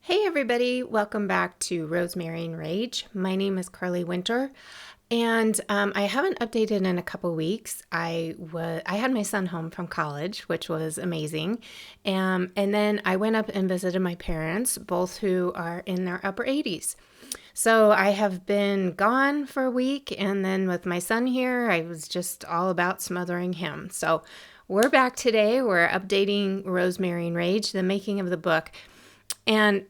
Hey everybody, welcome back to Rosemary and Rage. My name is Carly Winter, and I haven't updated in a couple weeks. I had my son home from college, which was amazing, and then I went up and visited my parents, both who are in their upper 80s. So I have been gone for a week, and then with my son here, I was just all about smothering him. So we're back today. We're updating Rosemary and Rage, the making of the book. And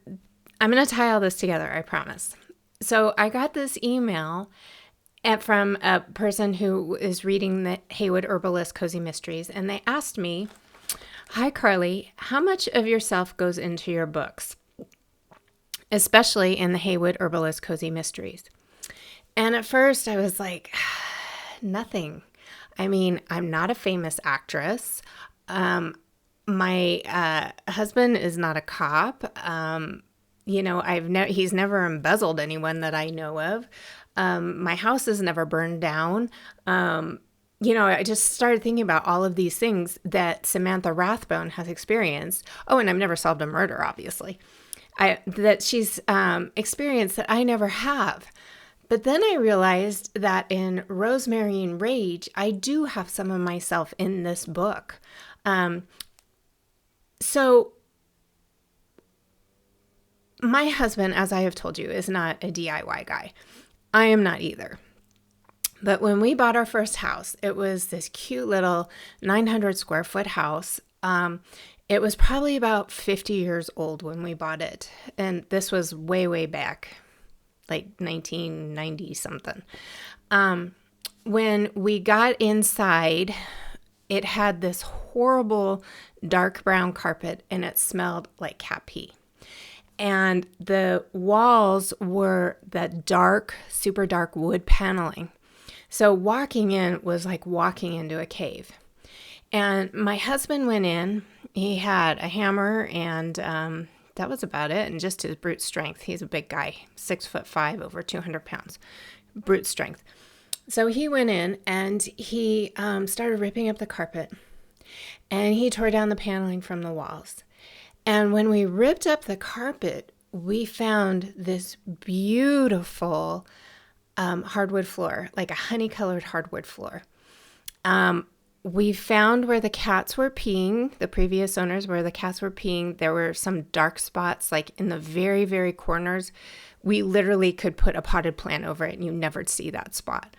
I'm going to tie all this together, I promise. So I got this email from a person who is reading the Heywood Herbalist Cozy Mysteries, and they asked me, "Hi, Carly, how much of yourself goes into your books, especially in the Heywood Herbalist Cozy Mysteries?" And at first I was like, nothing. I mean, I'm not a famous actress. My husband is not a cop. He's never embezzled anyone that I know of. My house has never burned down. I just started thinking about all of these things that Samantha Rathbone has experienced. Oh, and I've never solved a murder, obviously. That she's experienced that I never have. But then I realized that in Rosemary and Rage, I do have some of myself in this book. So my husband, as I have told you, is not a DIY guy. I am not either. But when we bought our first house, it was this cute little 900 square foot house. It was probably about 50 years old when we bought it. And this was way, way back, like 1990 something. When we got inside, it had this horrible dark brown carpet and it smelled like cat pee. And the walls were that dark, super dark wood paneling. So walking in was like walking into a cave. And my husband went in. He had a hammer and that was about it. And just his brute strength. He's a big guy, 6'5", over 200 pounds, brute strength. So he went in and he started ripping up the carpet and he tore down the paneling from the walls. And when we ripped up the carpet, we found this beautiful hardwood floor, like a honey-colored hardwood floor. We found where the cats were peeing, the previous owners, where the cats were peeing. There were some dark spots, like in the very, very corners. We literally could put a potted plant over it and you never see that spot.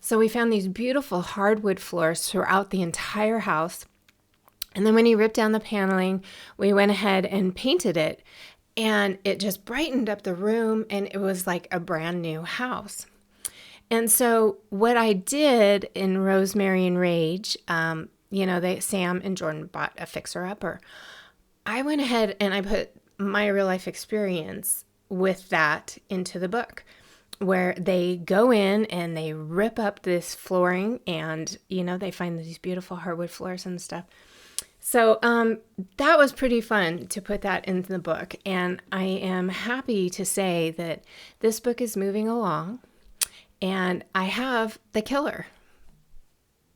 So we found these beautiful hardwood floors throughout the entire house. And then when he ripped down the paneling, we went ahead and painted it. And it just brightened up the room and it was like a brand new house. And so what I did in Rosemary and Rage, Sam and Jordan bought a fixer-upper. I went ahead and I put my real life experience with that into the book, where they go in and they rip up this flooring and, they find these beautiful hardwood floors and stuff. So that was pretty fun to put that in the book. And I am happy to say that this book is moving along and I have the killer.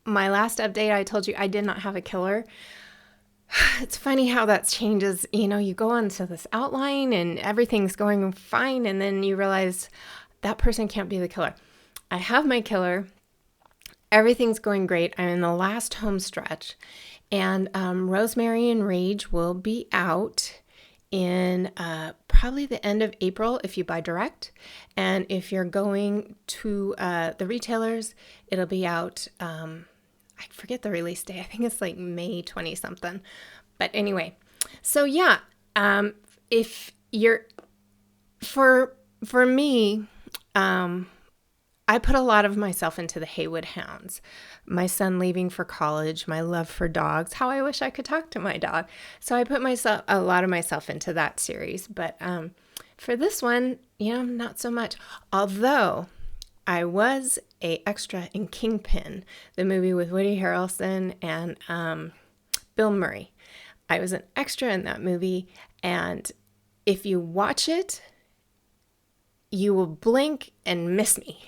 My last update, I told you I did not have a killer. It's funny how that changes. You go onto this outline and everything's going fine. And then you realize that person can't be the killer. I have my killer. Everything's going great. I'm in the last home stretch. And Rosemary and Rage will be out in probably the end of April if you buy direct. And if you're going to the retailers, it'll be out, I forget the release day. I think it's like May 20 something. But anyway, so yeah, if you're, for me, I put a lot of myself into the Heywood Hounds. My son leaving for college, my love for dogs, how I wish I could talk to my dog. So I put a lot of myself into that series. But for this one, not so much. Although I was a extra in Kingpin, the movie with Woody Harrelson and Bill Murray. I was an extra in that movie. And if you watch it, you will blink and miss me.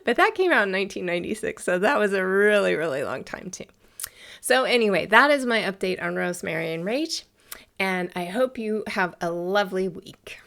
But that came out in 1996, so that was a really, really long time too. So anyway, that is my update on Rosemary and Rage. And I hope you have a lovely week.